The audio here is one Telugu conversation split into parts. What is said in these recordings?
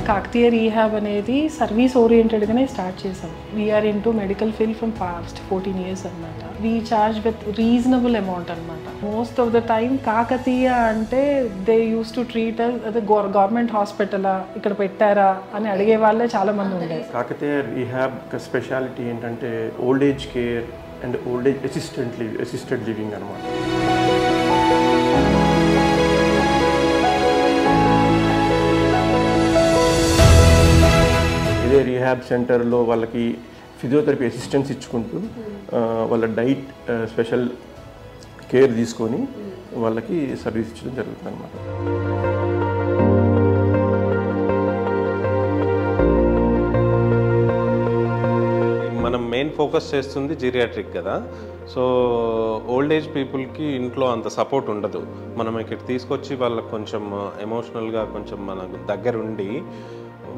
కాకతీయ రీహాబ్ అనేది సర్వీస్ ఓరియంటెడ్గానే స్టార్ట్ చేసాం. We are into medical field from past 14 years అనమాట. We charge with reasonable amount అనమాట. Most of the time Kakatiya అంటే దే యూస్ టు ట్రీట్ అదే గవర్నమెంట్ హాస్పిటలా ఇక్కడ పెట్టారా అని అడిగే వాళ్ళే చాలా మంది ఉండేది. కాకతీయ రీహాబ్ స్పెషాలిటీ ఏంటంటే old age care and old age assisted living అనమాట. ఇదే రీహాబ్ సెంటర్లో వాళ్ళకి ఫిజియోథెరపీ అసిస్టెన్స్ ఇచ్చుకుంటూ వాళ్ళ డైట్ స్పెషల్ కేర్ తీసుకొని వాళ్ళకి సర్వీస్ ఇచ్చడం జరుగుతుంది అన్నమాట. మనం మెయిన్ ఫోకస్ చేస్తుంది జీరియాట్రిక్ కదా. సో ఓల్డ్ ఏజ్ పీపుల్కి ఇంట్లో అంత సపోర్ట్ ఉండదు. మనం ఇక్కడ తీసుకొచ్చి వాళ్ళకి కొంచెం ఎమోషనల్గా కొంచెం మనకు దగ్గరుండి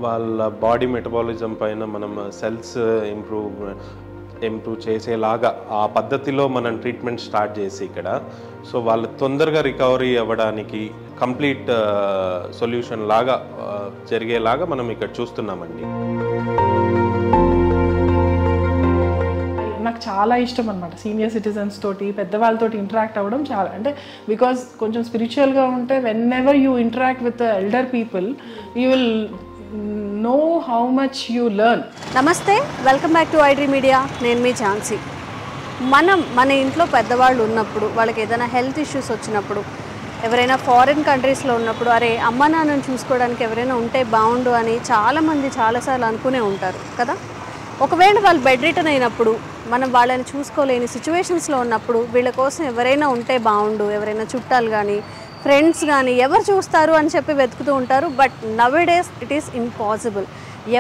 వాళ్ళ బాడీ మెటబాలిజం పైన మనం సెల్స్ ఇంప్రూవ్ చేసేలాగా ఆ పద్ధతిలో మనం ట్రీట్మెంట్ స్టార్ట్ చేసి ఇక్కడ సో వాళ్ళు తొందరగా రికవరీ అవ్వడానికి కంప్లీట్ సొల్యూషన్ లాగా జరిగేలాగా మనం ఇక్కడ చూస్తున్నామండి. నాకు చాలా ఇష్టం అనమాట సీనియర్ సిటిజన్స్ తోటి పెద్దవాళ్ళతోటి ఇంటరాక్ట్ అవ్వడం. చాలా అంటే బికాజ్ కొంచెం స్పిరిచువల్గా ఉంటే whenever you interact with elder people you will know how much you learn. నమస్తే, welcome back to iDream Media. నేను మీ ఝాన్సీ. మన ఇంట్లో పెద్దవాళ్ళు ఉన్నప్పుడు వాళ్ళకి ఏదైనా హెల్త్ ఇష్యూస్ వచ్చినప్పుడు ఎవరైనా ఫారిన్ కంట్రీస్లో ఉన్నప్పుడు అరే అమ్మ నాన్నని చూసుకోవడానికి ఎవరైనా ఉంటే బాగుండు అని చాలామంది చాలాసార్లు అనుకునే ఉంటారు కదా. ఒకవేళ వాళ్ళు బెడ్ రిటర్న్ అయినప్పుడు మనం వాళ్ళని చూసుకోలేని సిచ్యువేషన్స్లో ఉన్నప్పుడు వీళ్ళ కోసం ఎవరైనా ఉంటే బాగుండు, ఎవరైనా చుట్టాలు కానీ ఫ్రెండ్స్ కానీ ఎవరు చూస్తారు అని చెప్పి వెతుకుతూ ఉంటారు. But nowadays it is impossible.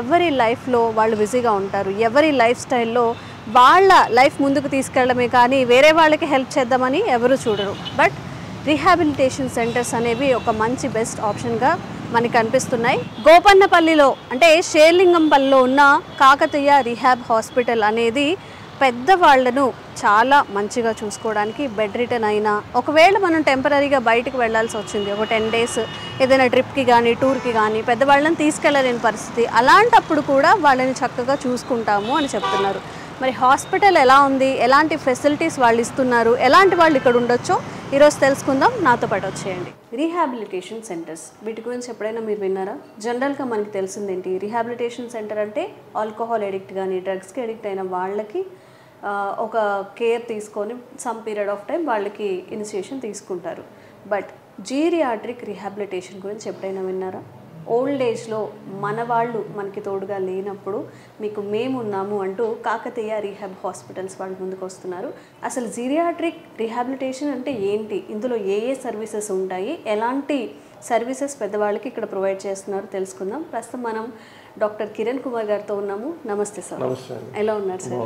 ఎవరి లైఫ్లో వాళ్ళు బిజీగా ఉంటారు, ఎవరి లైఫ్ స్టైల్లో వాళ్ళ లైఫ్ ముందుకు తీసుకెళ్ళడమే కానీ వేరే వాళ్ళకి హెల్ప్ చేద్దామని ఎవరు చూడరు. బట్ రీహాబిలిటేషన్ సెంటర్స్ అనేవి ఒక మంచి బెస్ట్ ఆప్షన్గా మనకి కనిపిస్తున్నాయి. గోపన్నపల్లిలో అంటే షేర్లింగంపల్లిలో ఉన్న కాకతీయ రీహాబ్ హాస్పిటల్ అనేది పెద్దవాళ్లను చాలా మంచిగా చూసుకోవడానికి బెడ్ రిటర్న్ అయినా ఒకవేళ మనం టెంపరీగా బయటకు వెళ్లాల్సి వచ్చింది ఒక 10 days ఏదైనా ట్రిప్కి కానీ టూర్కి కానీ పెద్దవాళ్ళని తీసుకెళ్ళలేని పరిస్థితి, అలాంటప్పుడు కూడా వాళ్ళని చక్కగా చూసుకుంటాము అని చెప్తున్నారు. మరి హాస్పిటల్ ఎలా ఉంది, ఎలాంటి ఫెసిలిటీస్ వాళ్ళు ఇస్తున్నారు, ఎలాంటి వాళ్ళు ఇక్కడ ఉండొచ్చో ఈరోజు తెలుసుకుందాం. నాతో పాటు వచ్చేయండి. రీహాబిలిటేషన్ సెంటర్స్ వీటి గురించి ఎప్పుడైనా మీరు విన్నారా? జనరల్గా మనకి తెలిసిందేంటి, రీహాబిలిటేషన్ సెంటర్ అంటే ఆల్కహాల్ ఎడిక్ట్ కానీ డ్రగ్స్కి ఎడిక్ట్ అయిన వాళ్ళకి ఒక కేర్ తీసుకొని సమ్ పీరియడ్ ఆఫ్ టైం వాళ్ళకి ఇనిషియేషన్ తీసుకుంటారు. బట్ జీరియాట్రిక్ రీహాబిలిటేషన్ గురించి ఎప్పుడైనా విన్నారా? ఓల్డ్ ఏజ్లో మన వాళ్ళు మనకి తోడుగా లేనప్పుడు మీకు మేమున్నాము అంటూ కాకతీయ రీహాబ్ హాస్పిటల్స్ వాళ్ళు ముందుకు వస్తున్నారు. అసలు జీరియాట్రిక్ రీహాబిలిటేషన్ అంటే ఏంటి, ఇందులో ఏ సర్వీసెస్ ఉంటాయి, ఎలాంటి సర్వీసెస్ పెద్దవాళ్ళకి ఇక్కడ ప్రొవైడ్ చేస్తున్నారు తెలుసుకుందాం. ప్రస్తుతం మనం డాక్టర్ కిరణ్ కుమార్ గారితో ఉన్నాము. నమస్తే సార్. ఎలా ఉన్నారు సార్?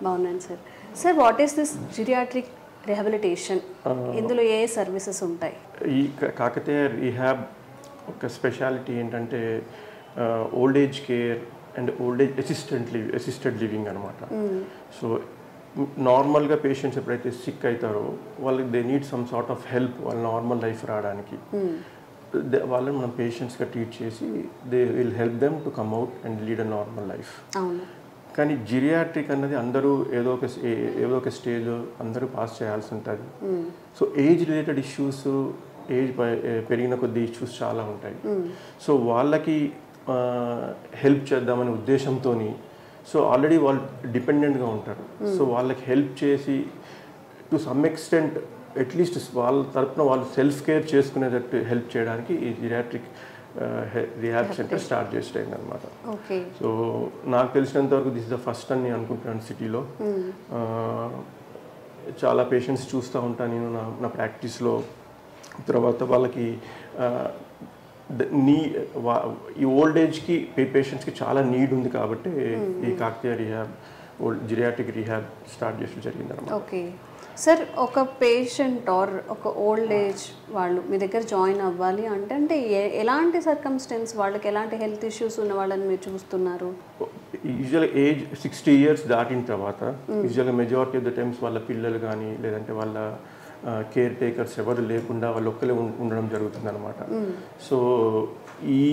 బాగున్నాను sir. Sir, what is this geriatric rehabilitation, ఇందులో ఏ సర్వీసెస్ ఉంటాయి? ఈ కాకతీయ రీహాబ్ ఒక స్పెషాలిటీ ఏంటంటే old age care and old age assisted living అనమాట. సో నార్మల్గా పేషెంట్స్ ఎప్పుడైతే సిక్ అవుతారో వాళ్ళకి they need some sort of help వాళ్ళ నార్మల్ లైఫ్ రావడానికి. వాళ్ళని మనం పేషెంట్స్గా ట్రీట్ చేసి they will help them to come out and lead a normal life. కానీ జిరియాట్రిక్ అన్నది అందరూ ఏదో ఒక స్టేజ్ అందరూ పాస్ చేయాల్సి ఉంటుంది. So age related issues, age పెరిగిన కొద్ది ఇష్యూస్ చాలా ఉంటాయి. సో వాళ్ళకి హెల్ప్ చేద్దామనే ఉద్దేశంతో సో ఆల్రెడీ వాళ్ళు డిపెండెంట్గా ఉంటారు. సో వాళ్ళకి హెల్ప్ చేసి టు సమ్ ఎక్స్టెంట్ అట్లీస్ట్ వాళ్ళ తరపున వాళ్ళు సెల్ఫ్ కేర్ చేసుకునేటట్టు హెల్ప్ చేయడానికి ఈ జీరియాట్రిక్ రీహాబ్ సెంటర్ స్టార్ట్ చేసేది అనమాట. సో నాకు తెలిసినంత వరకు దిస్ ఇస్ ద ఫస్ట్ అని నేను అనుకుంటున్నాను సిటీలో. చాలా పేషెంట్స్ చూస్తూ ఉంటాను నేను నా ప్రాక్టీస్లో. తర్వాత వాళ్ళకి ఈ ఓల్డ్ ఏజ్కి పేషెంట్స్కి చాలా నీడ్ ఉంది కాబట్టి ఈ Kakatiya rehab geriatric rehab start చేసి జరిగింది అనమాట. ఓకే సార్, ఒక పేషెంట్ ఆర్ ఒక ఓల్డ్ ఏజ్ వాళ్ళు మీ దగ్గర జాయిన్ అవ్వాలి అంటే ఎలాంటి సర్కమ్స్టెన్స్, వాళ్ళకి ఎలాంటి హెల్త్ ఇష్యూస్ ఉన్న వాళ్ళని మీరు చూస్తున్నారు? యూజువల్గా ఏజ్ 60 years దాటిన తర్వాత యూజువల్గా మెజారిటీ ఆఫ్ ద టైమ్స్ వాళ్ళ పిల్లలు కానీ లేదంటే వాళ్ళ కేర్ టేకర్స్ ఎవరు లేకుండా వాళ్ళు ఒక్కలే ఉండడం జరుగుతుంది అనమాట. సో ఈ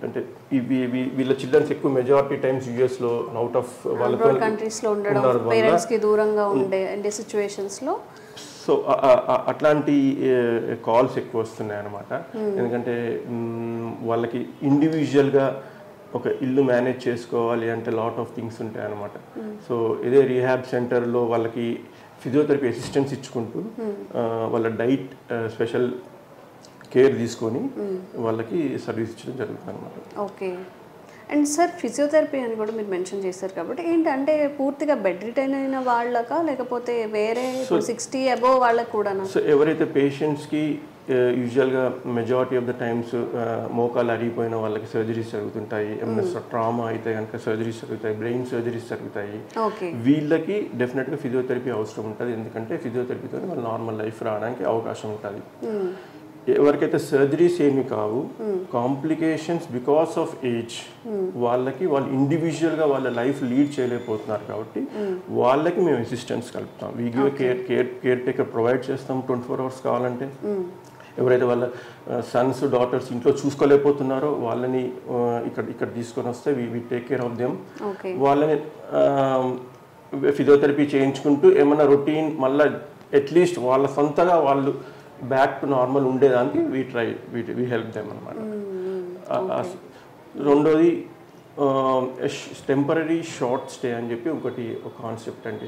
అంటే వీళ్ళ చిల్డ్రన్స్ ఎక్కువ మెజారిటీ టైమ్స్ యుఎస్లో అవుట్ ఆఫ్ వాళ్ళతో కంట్రీస్లో ఉండడం, పేరెంట్స్కి దూరంగా ఉండే సిచ్యువేషన్స్లో సో అట్లాంటి కాల్స్ ఎక్కువ వస్తున్నాయి అన్నమాట. ఎందుకంటే వాళ్ళకి ఇండివిజువల్గా ఒక ఇల్లు మేనేజ్ చేసుకోవాలి అంటే లాట్ ఆఫ్ థింగ్స్ ఉంటాయి అన్నమాట. సో ఇదే రీహాబ్ సెంటర్లో వాళ్ళకి ఫిజియోథెరపీ అసిస్టెన్స్ ఇచ్చుకుంటూ వాళ్ళ డైట్ స్పెషల్ కేర్ తీసుకొని వాళ్ళకి సర్వీస్ ఇచ్చడం జరుగుతుంది అన్నమాట. ఓకే. అండ్ సార్ ఫిజియోథెరపీ అని కూడా మీరు మెన్షన్ చేశారు కాబట్టి ఏంటంటే పూర్తిగా బెడ్ రిటైన్ అయిన వాళ్ళకా లేకపోతే వేరే 60 అబోవ్ వాళ్ళకు కూడా? సో ఎవరైతే పేషెంట్స్కి యూజువల్గా మెజారిటీ ఆఫ్ ద టైమ్స్ మోకాలు అరిగిపోయిన వాళ్ళకి సర్జరీస్ జరుగుతుంటాయి, ఏమైనా ట్రామా అయితే కనుక సర్జరీస్ జరుగుతాయి, బ్రెయిన్ సర్జరీస్ జరుగుతాయి, వీళ్ళకి డెఫినెట్గా ఫిజియోథెరపీ అవసరం ఉంటుంది. ఎందుకంటే ఫిజియోథెరపీతో వాళ్ళు నార్మల్ లైఫ్ రావడానికి అవకాశం ఉంటుంది. ఎవరికైతే సర్జరీస్ ఏమి కావు, కాంప్లికేషన్స్ బికాస్ ఆఫ్ ఏజ్, వాళ్ళకి వాళ్ళు ఇండివిజువల్గా వాళ్ళ లైఫ్ లీడ్ చేయలేకపోతున్నారు కాబట్టి వాళ్ళకి మేము అసిస్టెన్స్ కలుపుతాం. We give caretaker provide చేస్తాం 24 hours కావాలంటే. ఎవరైతే వాళ్ళ సన్స్ డాటర్స్ ఇంట్లో చూసుకోలేకపోతున్నారో వాళ్ళని ఇక్కడ తీసుకొని వస్తే we take care of them. వాళ్ళని ఫిజియోథెరపీ చేయించుకుంటూ ఏమన్నా రొటీన్ మళ్ళీ అట్లీస్ట్ వాళ్ళ సొంతగా వాళ్ళు బ్యాక్ టు నార్మల్ ఉండేదానికి వీ హెల్ప్ దెమ్ అనమాట. రెండోది టెంపరీ షార్ట్ స్టే అని చెప్పి ఒక కాన్సెప్ట్ అండి.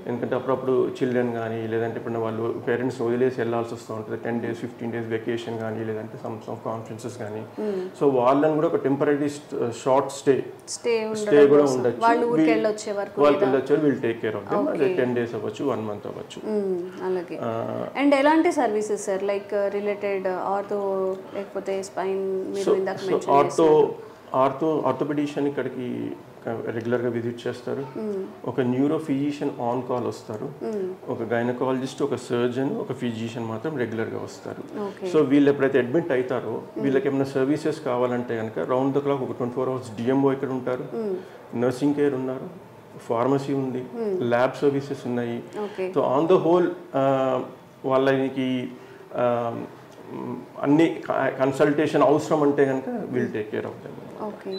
ఎందుకంటే అప్పుడప్పుడు చిల్డ్రన్ కానీ లేదంటే ఇప్పుడు వాళ్ళు పేరెంట్స్ వదిలేసి వెళ్ళాల్సి వస్తూ ఉంటుంది, 10 days 15 days వెకేషన్ కానీ లేదంటే సమ్ కాన్ఫరెన్సెస్ కానీ. సో వాళ్ళని కూడా ఒక టెంపరీ షార్ట్ స్టే కూడా ఉండొచ్చు. వాళ్ళు వెళ్ళొచ్చారు, we'll take care of them. అదే 10 days అవ్వచ్చు, 1 month అవ్వచ్చు. అలాగే. అండ్ ఎలాంటి services sir, like related ortho లేకపోతే స్పైన్? మీరు ఇందాక మెన్షన్ చేశారు ఆర్థోపెడిషియన్ ఇక్కడికి రెగ్యులర్గా విజిట్ చేస్తారు. ఒక న్యూరో ఫిజిషియన్ ఆన్ కాల్ వస్తారు, ఒక గైనకాలజిస్ట్, ఒక సర్జన్, ఒక ఫిజిషియన్ మాత్రం రెగ్యులర్గా వస్తారు. సో వీళ్ళు ఎప్పుడైతే అడ్మిట్ అవుతారో వీళ్ళకి ఏమైనా సర్వీసెస్ కావాలంటే కనుక రౌండ్ ద క్లాక్ ఒక 24 hours డిఎంఓ ఇక్కడ ఉంటారు, నర్సింగ్ కేర్ ఉన్నారు, ఫార్మసీ ఉంది, ల్యాబ్ సర్వీసెస్ ఉన్నాయి. సో ఆన్ ద హోల్ వాళ్ళకి అన్ని కన్సల్టేషన్ అవసరం అంటే కనుక will take care of them. Okay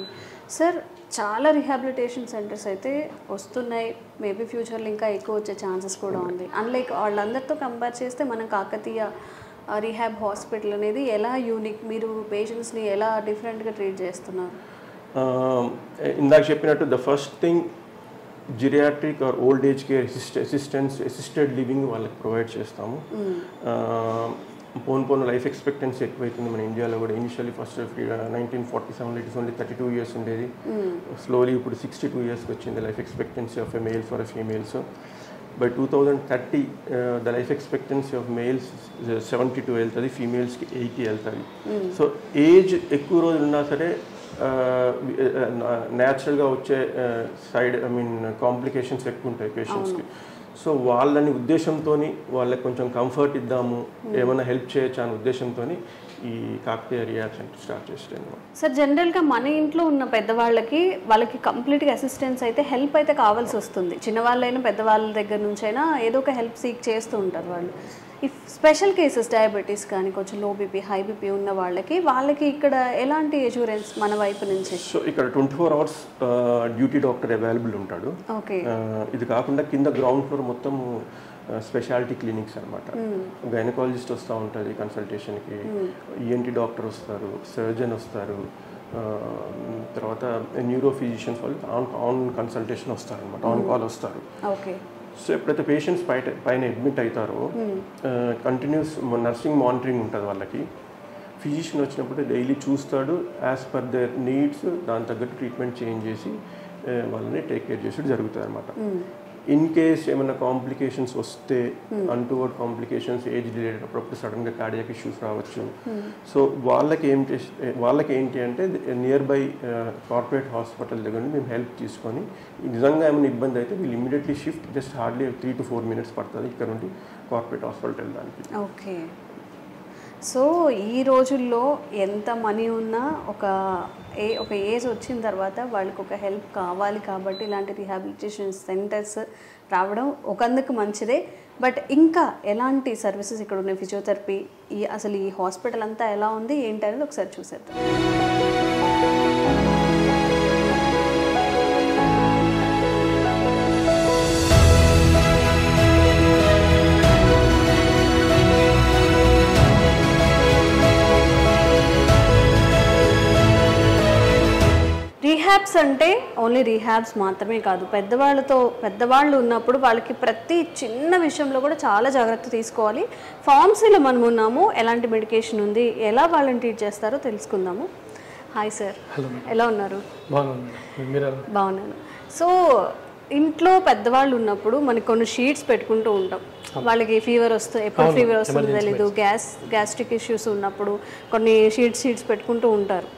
sir, చాలా రిహాబిలిటేషన్ సెంటర్స్ అయితే వస్తున్నాయి, మేబీ ఫ్యూచర్లో ఇంకా ఎక్కువ వచ్చే ఛాన్సెస్ కూడా ఉంది. అన్లైక్ వాళ్ళందరితో కంపేర్ చేస్తే మనం కాకతీయ రీహాబ్ హాస్పిటల్ అనేది ఎలా యూనిక్, మీరు పేషెంట్స్ని ఎలా డిఫరెంట్గా ట్రీట్ చేస్తున్నారు? ఇందాక చెప్పినట్టు the first thing geriatric or old age care assisted living వాళ్ళకి ప్రొవైడ్ చేస్తాము. పోను లైఫ్ ఎక్స్పెక్టెన్సీ ఎక్కువైతుంది మన ఇండియాలో కూడా. Initially first 1947 it is only 32 years ఉండేది. స్లోలీ ఇప్పుడు 62 years వచ్చింది life expectancy of a male for a females. By 2030 the life expectancy of males 72 వెళ్తుంది, ఫీమేల్స్కి 80 వెళ్తుంది. సో ఏజ్ ఎక్కువ రోజులు ఉన్నా సరే న్యాచురల్గా వచ్చే కాంప్లికేషన్స్ ఎక్కువ ఉంటాయి పేషెంట్స్కి. సో వాళ్ళని ఉద్దేశంతో వాళ్ళకి కొంచెం కంఫర్ట్ ఇద్దాము, ఏమైనా హెల్ప్ చేయొచ్చు అనే ఉద్దేశంతో ఈ కాకతీయ రీహాబ్ సెంటర్ స్టార్ట్ చేసాను. సార్ జనరల్గా మన ఇంట్లో ఉన్న వాళ్ళకి కంప్లీట్గా అసిస్టెన్స్ అయితే హెల్ప్ అయితే కావాల్సి వస్తుంది. చిన్నవాళ్ళైనా పెద్దవాళ్ళ దగ్గర నుంచి అయినా ఏదో ఒక హెల్ప్ సీక్ చేస్తూ ఉంటారు వాళ్ళు. ఇఫ్ స్పెషల్ కేసెస్ డయాబెటీస్ కానీ కొంచెం లో బీపీ హై బీపీ ఉన్న వాళ్ళకి ఇక్కడ ఎలాంటి ఎష్యూరెన్స్ మన వైపు నుంచి? సో ఇక్కడ 24 hours డ్యూటీ డాక్టర్ అవైలబుల్ ఉంటాడు. ఓకే. ఇది కాకుండా కింద గ్రౌండ్ ఫ్లోర్ మొత్తం స్పెషాలిటీ క్లినిక్స్ అనమాట. గైనకాలజిస్ట్ వస్తూ ఉంటుంది కన్సల్టేషన్కి, ఈఎన్టీ డాక్టర్ వస్తారు, సర్జన్ వస్తారు, తర్వాత న్యూరో ఫిజిషియన్స్ వాళ్ళు ఆన్ కన్సల్టేషన్ వస్తారనమాట, ఆన్ కాల్ వస్తారు. ఓకే. సో ఎప్పుడైతే పేషెంట్స్ పైన అడ్మిట్ అవుతారో కంటిన్యూస్ నర్సింగ్ మానిటరింగ్ ఉంటుంది వాళ్ళకి. ఫిజిషియన్ వచ్చినప్పుడు డైలీ చూస్తాడు, యాజ్ పర్ దేర్ నీడ్స్ దాని తగ్గట్టు ట్రీట్మెంట్ చేంజ్ చేసి వాళ్ళని టేక్ కేర్ చేసి జరుగుతుంది అనమాట. ఇన్ కేస్ ఏమైనా కాంప్లికేషన్స్ వస్తే అన్టువర్డ్ కాంప్లికేషన్స్ ఏజ్ రిలేటెడ్ అప్పుడప్పుడు సడన్గా కార్డియాక్ ఇష్యూస్ రావచ్చు. సో వాళ్ళకి ఏంటి అంటే నియర్ బై కార్పొరేట్ హాస్పిటల్ దగ్గర మేము హెల్ప్ తీసుకొని నిజంగా ఏమైనా ఇబ్బంది అయితే వీళ్ళు immediately shift just hardly 3 to 4 minutes పడుతుంది ఇక్కడ నుండి కార్పొరేట్ హాస్పిటల్ వెళ్ళడానికి. ఓకే. సో ఈ రోజుల్లో ఎంత మనీ ఉన్నా ఒక ఏజ్ వచ్చిన తర్వాత వాళ్ళకి ఒక హెల్ప్ కావాలి కాబట్టి ఇలాంటి రీహాబిలిటేషన్ సెంటర్స్ రావడం ఒకందుకు మంచిదే. బట్ ఇంకా ఎలాంటి సర్వీసెస్ ఇక్కడ ఉన్నాయి, ఫిజియోథెరపీ, అసలు ఈ హాస్పిటల్ అంతా ఎలా ఉంది ఏంటి అనేది ఒకసారి చూసేద్దాం. రీహాబ్స్ అంటే ఓన్లీ రీహాబ్స్ మాత్రమే కాదు, పెద్దవాళ్ళు ఉన్నప్పుడు వాళ్ళకి ప్రతి చిన్న విషయంలో కూడా చాలా జాగ్రత్త తీసుకోవాలి. ఫార్మసీలో మనం ఉన్నాము, ఎలాంటి మెడికేషన్ ఉంది, ఎలా వాళ్ళని ట్రీట్ చేస్తారో తెలుసుకుందాము. హాయ్ సార్, ఎలా ఉన్నారు? బాగున్నాను. సో ఇంట్లో పెద్దవాళ్ళు ఉన్నప్పుడు మనకి కొన్ని షీట్స్ పెట్టుకుంటూ ఉంటాం. వాళ్ళకి ఫీవర్ వస్తే ఎప్పుడు ఫీవర్ వస్తుందో తెలీదు, గ్యాస్ట్రిక్ ఇష్యూస్ ఉన్నప్పుడు కొన్ని షీట్స్ పెట్టుకుంటూ ఉంటారు.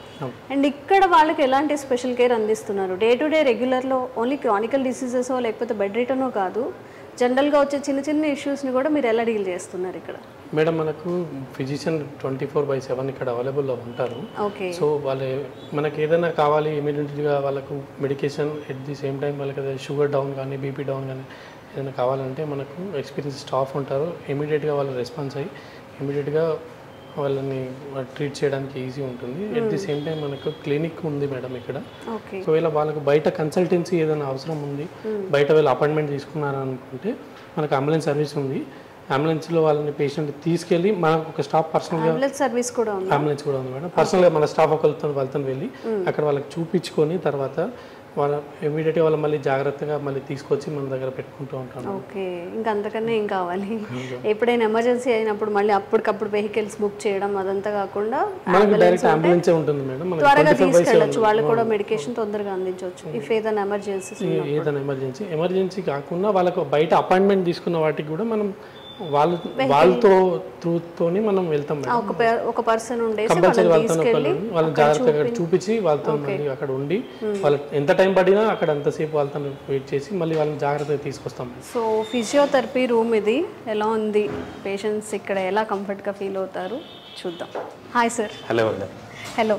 అండ్ ఇక్కడ వాళ్ళకి ఎలాంటి స్పెషల్ కేర్ అందిస్తున్నారు? డే టు డే రెగ్యులర్లో ఓన్లీ క్రానికల్ డిసీజెసో లేకపోతే బెడ్ రిటర్నో కాదు, జనరల్గా వచ్చే చిన్న ఇష్యూస్ని కూడా మీరు ఎలా డీల్ చేస్తున్నారు ఇక్కడ? మేడం, మనకు ఫిజిషియన్ 24/7 ఇక్కడ అవైలబుల్లో ఉంటారు. ఓకే. సో వాళ్ళు మనకి ఏదైనా కావాలి ఇమీడియట్గా వాళ్ళకు medication, at the same time వాళ్ళకి షుగర్ డౌన్ కానీ బీపీ డౌన్ కానీ ఏదైనా కావాలంటే మనకు ఎక్స్పీరియన్స్ స్టాఫ్ ఉంటారు. ఇమీడియట్గా వాళ్ళు రెస్పాన్స్ అయ్యి ఇమీడియట్గా వాళ్ళని ట్రీట్ చేయడానికి ఈజీ ఉంటుంది. ఎట్ ది సేమ్ టైం మనకు క్లినిక్ ఉంది మేడం ఇక్కడ. సో ఇలా వాళ్ళకు బయట కన్సల్టెన్సీ ఏదైనా అవసరం ఉంది, బయట వీళ్ళు అపాయింట్మెంట్ తీసుకున్నారనుకుంటే మనకు అంబులెన్స్ సర్వీస్ ఉంది. అంబులెన్స్లో వాళ్ళని పేషెంట్ తీసుకెళ్ళి మనకు ఒక స్టాఫ్ పర్సనల్గా అంబులెన్స్ కూడా ఉంది మేడం. పర్సనల్గా మన స్టాఫ్ వాళ్ళతో వెళ్ళి అక్కడ వాళ్ళకి చూపించుకొని తర్వాత వాళ్ళ ఇమీడియట్గా వాళ్ళు మళ్ళీ జాగ్రత్తగా మళ్ళీ తీసుకొచ్చి మన దగ్గర పెట్టుకుంటూ ఉంటాం. ఓకే, ఇంకా అంతకన్నా ఏం కావాలి? ఎప్పుడైనా ఎమర్జెన్సీ అయినప్పుడు మళ్ళీ అప్పటికప్పుడు వెహికల్స్ బుక్ చేయడం అదంతా కాకుండా మనకు డైరెక్ట్ అంబులెన్స్ ఉంటుంది మేడం. త్వరగా తీసుకెళ్ళచ్చు, వాళ్ళు కూడా మెడికేషన్ తొందరగా అందించవచ్చు ఇఫ్ ఏదైనా ఎమర్జెన్సీ కాకుండా వాళ్ళకు బయట అపాయింట్మెంట్ తీసుకున్న వాటికి కూడా మనం వాళ్ళతో త్రూతోని మనం వెళ్తాం. ఒక పర్సన్ కంపల్సరీ వాళ్ళని జాగ్రత్తగా చూపించి వాళ్ళతో మళ్ళీ అక్కడ ఉండి వాళ్ళు ఎంత టైం పడినా అక్కడ అంతసేపు వాళ్ళతో వెయిట్ చేసి మళ్ళీ వాళ్ళని జాగ్రత్తగా తీసుకొస్తాం. సో ఫిజియోథెరపీ రూమ్ ఇది ఎలా ఉంది, పేషెంట్స్ ఇక్కడ ఎలా కంఫర్ట్గా ఫీల్ అవుతారు చూద్దాం. Hi sir. Hello